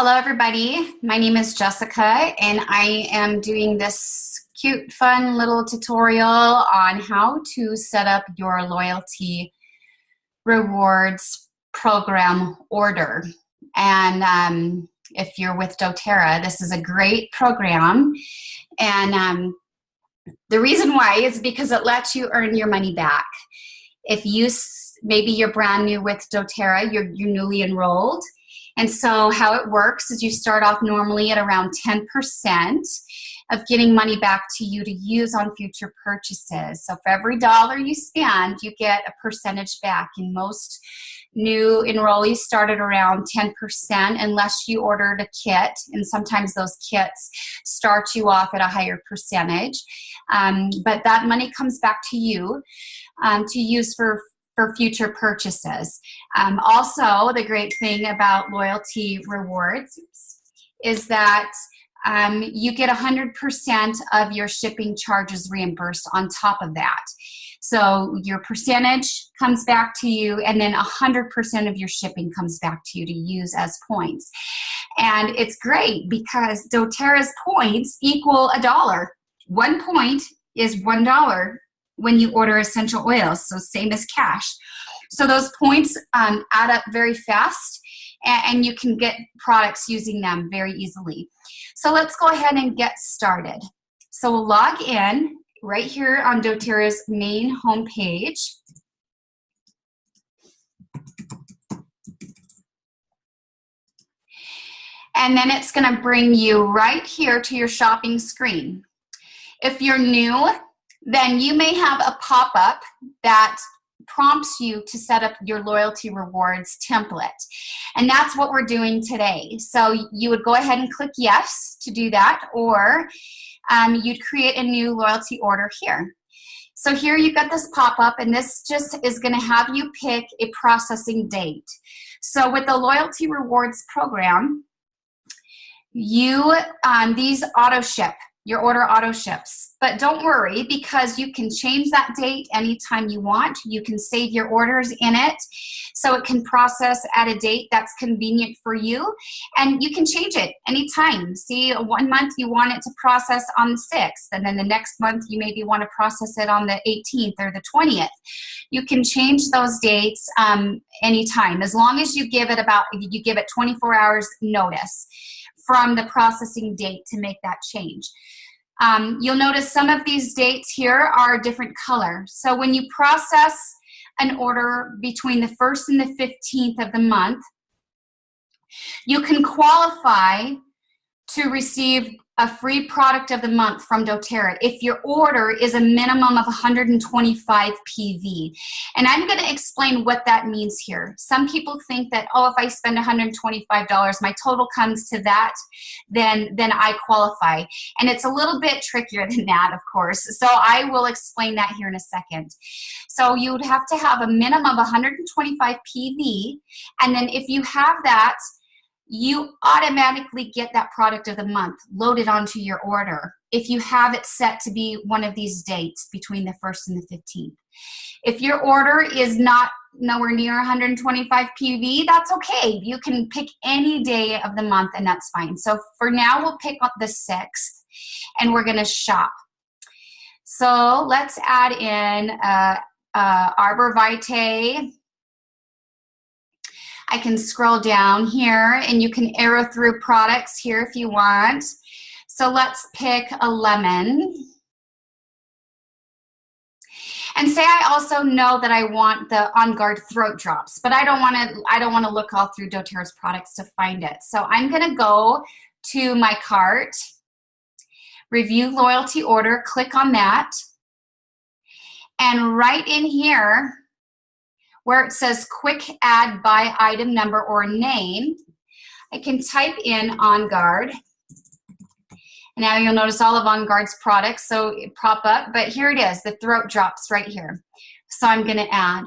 Hello everybody, my name is Jessica and I am doing this cute fun little tutorial on how to set up your loyalty rewards program order. And if you're with doTERRA, this is a great program, and the reason why is because it lets you earn your money back. If maybe you're brand new with doTERRA, you're newly enrolled. And so how it works is you start off normally at around 10% of getting money back to you to use on future purchases. So for every dollar you spend, you get a percentage back. And most new enrollees start at around 10% unless you ordered a kit. And sometimes those kits start you off at a higher percentage. But that money comes back to you to use for future purchases. Also, the great thing about loyalty rewards is that you get 100% of your shipping charges reimbursed on top of that. So your percentage comes back to you, and then 100% of your shipping comes back to you to use as points. And it's great because doTERRA's points equal $1. 1 point is $1 when you order essential oils, so same as cash. So those points add up very fast, and you can get products using them very easily. So let's go ahead and get started. So we'll log in right here on doTERRA's main homepage. And then it's gonna bring you right here to your shopping screen. If you're new, then you may have a pop-up that prompts you to set up your loyalty rewards template. And that's what we're doing today. So you would go ahead and click yes to do that, or you'd create a new loyalty order here. So here you've got this pop-up, and this just is going to have you pick a processing date. So with the loyalty rewards program, these auto ship. Your order auto ships. But don't worry, because you can change that date anytime you want. You can save your orders in it so it can process at a date that's convenient for you, and you can change it anytime. See, 1 month you want it to process on the 6th, and then the next month you maybe want to process it on the 18th or the 20th. You can change those dates anytime, as long as you give it 24 hours notice from the processing date to make that change. You'll notice some of these dates here are a different color. So when you process an order between the 1st and the 15th of the month, you can qualify to receive a free product of the month from doTERRA if your order is a minimum of 125 PV. And I'm going to explain what that means here. Some people think that, oh, if I spend $125, my total comes to that, then I qualify. And it's a little bit trickier than that, of course. So I will explain that here in a second. So you would have to have a minimum of 125 PV. And then if you have that, you automatically get that product of the month loaded onto your order if you have it set to be one of these dates between the 1st and the 15th. If your order is nowhere near 125 PV, that's okay. You can pick any day of the month, and that's fine. So for now, we'll pick up the 6th, and we're going to shop. So let's add in Arbor Vitae. I can scroll down here, and you can arrow through products here if you want. So let's pick a lemon. And say I also know that I want the On Guard throat drops, but I don't want to look all through doTERRA's products to find it. So I'm going to go to my cart, review loyalty order, click on that. And right in here, where it says quick add by item number or name, I can type in On Guard. And now you'll notice all of On Guard's products so it pop up, but here it is, the throat drops right here. So I'm going to add.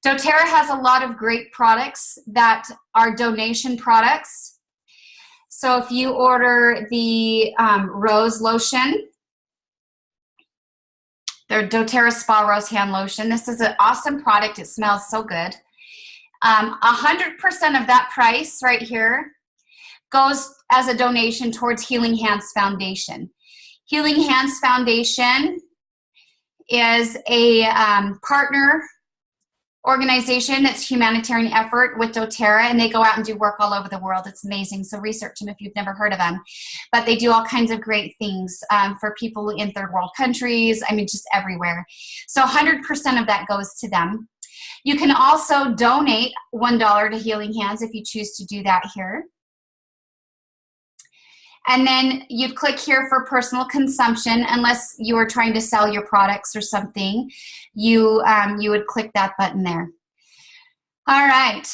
doTERRA has a lot of great products that are donation products. So if you order the rose lotion, their doTERRA Spa Rose Hand Lotion. This is an awesome product. It smells so good. 100% of that price right here goes as a donation towards Healing Hands Foundation. Healing Hands Foundation is a partner organization that's humanitarian effort with doTERRA, and they go out and do work all over the world. It's amazing. So research them if you've never heard of them. But they do all kinds of great things for people in third world countries. I mean, just everywhere. So 100% of that goes to them. You can also donate $1 to Healing Hands if you choose to do that here. And then you'd click here for personal consumption, unless you are trying to sell your products or something. You would click that button there. All right.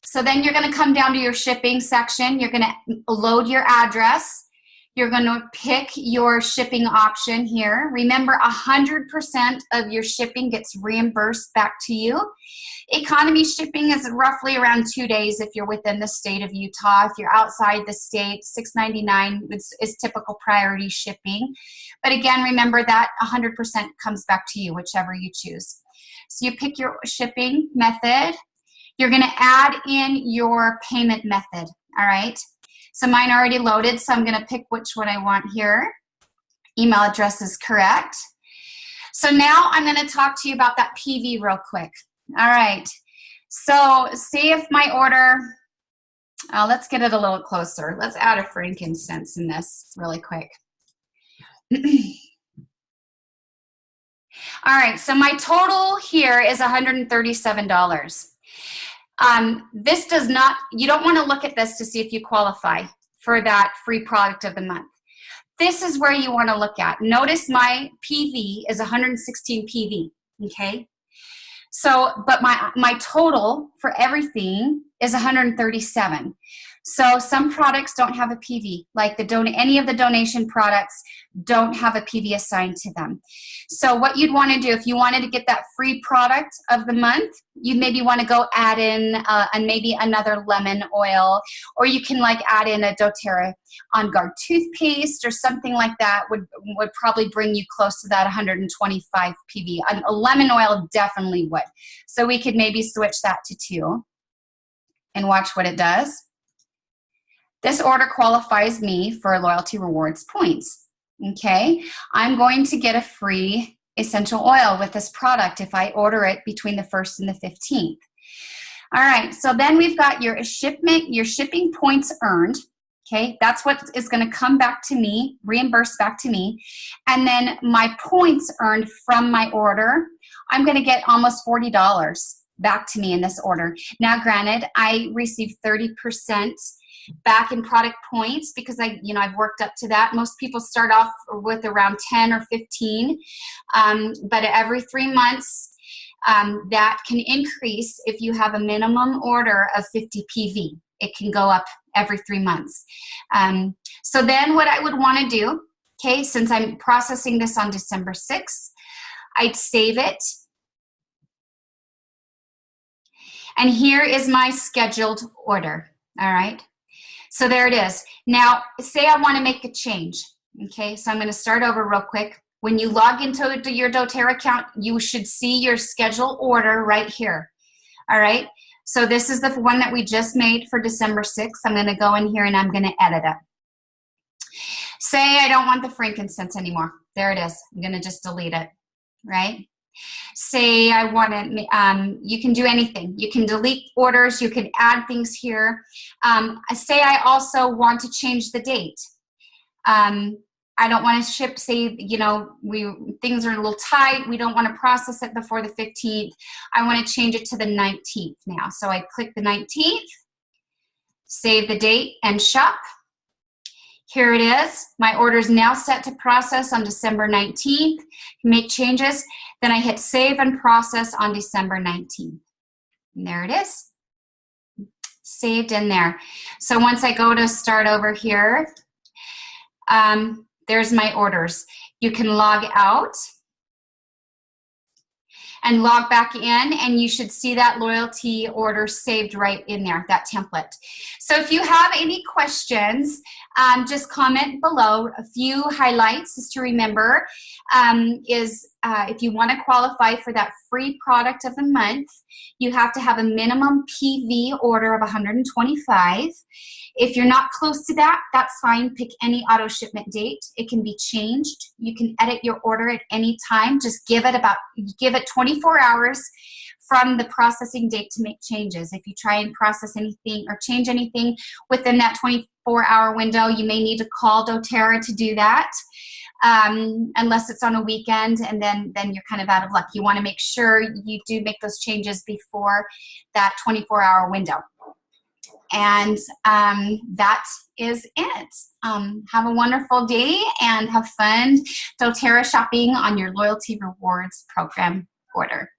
So then you're going to come down to your shipping section. You're going to load your address. You're going to pick your shipping option here. Remember, 100% of your shipping gets reimbursed back to you. Economy shipping is roughly around 2 days if you're within the state of Utah. If you're outside the state, $6.99 is typical priority shipping. But again, remember that 100% comes back to you, whichever you choose. So you pick your shipping method. You're going to add in your payment method, all right? So mine are already loaded, so I'm going to pick which one I want here. Email address is correct. So now I'm going to talk to you about that PV real quick. All right. So see if my order, let's get it a little closer. Let's add a frankincense in this really quick. All right. So my total here is $137. This does not, you don't want to look at this to see if you qualify for that free product of the month. This is where you want to look at. Notice my PV is 116 PV, okay? So, but my total for everything is 137. So some products don't have a PV, like any of the donation products don't have a PV assigned to them. So what you'd want to do, if you wanted to get that free product of the month, you'd maybe want to go add in and maybe another lemon oil, or you can like add in a doTERRA On Guard toothpaste or something like that would probably bring you close to that 125 PV. A lemon oil definitely would. So we could maybe switch that to 2 and watch what it does. This order qualifies me for loyalty rewards points, okay? I'm going to get a free essential oil with this product if I order it between the 1st and the 15th. All right, so then we've got your shipping points earned, okay? That's what is gonna come back to me, reimbursed back to me. And then my points earned from my order, I'm gonna get almost $40 back to me in this order. Now, granted, I received 30% back in product points because I've worked up to that. Most people start off with around 10 or 15, but every 3 months that can increase if you have a minimum order of 50 PV. It can go up every 3 months. So then what I would want to do, okay, since I'm processing this on December 6th, I'd save it. And here is my scheduled order, all right? So there it is. Now, say I want to make a change, okay? So I'm going to start over real quick. When you log into your doTERRA account, you should see your schedule order right here, all right? So this is the one that we just made for December 6th. I'm going to go in here and I'm going to edit it. Say I don't want the frankincense anymore. There it is. I'm going to just delete it, right? Say I want to, you can do anything. You can delete orders. You can add things here. Say I also want to change the date. I don't want to ship, say, things are a little tight. We don't want to process it before the 15th. I want to change it to the 19th now. So I click the 19th, save the date, and shop. Here it is. My order is now set to process on December 19th. Make changes. Then I hit save and process on December 19th. And there it is. Saved in there. So once I go to start over here, there's my orders. You can log out and log back in, and you should see that loyalty order saved right in there, that template. So if you have any questions, just comment below. A few highlights is to remember is if you want to qualify for that free product of the month, you have to have a minimum PV order of 125. If you're not close to that, that's fine. Pick any auto shipment date. It can be changed. You can edit your order at any time. Just give it 24 hours from the processing date to make changes. If you try and process anything or change anything within that 24-hour window, you may need to call doTERRA to do that, unless it's on a weekend, and then you're kind of out of luck. You want to make sure you do make those changes before that 24-hour window. And that is it. Have a wonderful day and have fun doTERRA shopping on your loyalty rewards program order.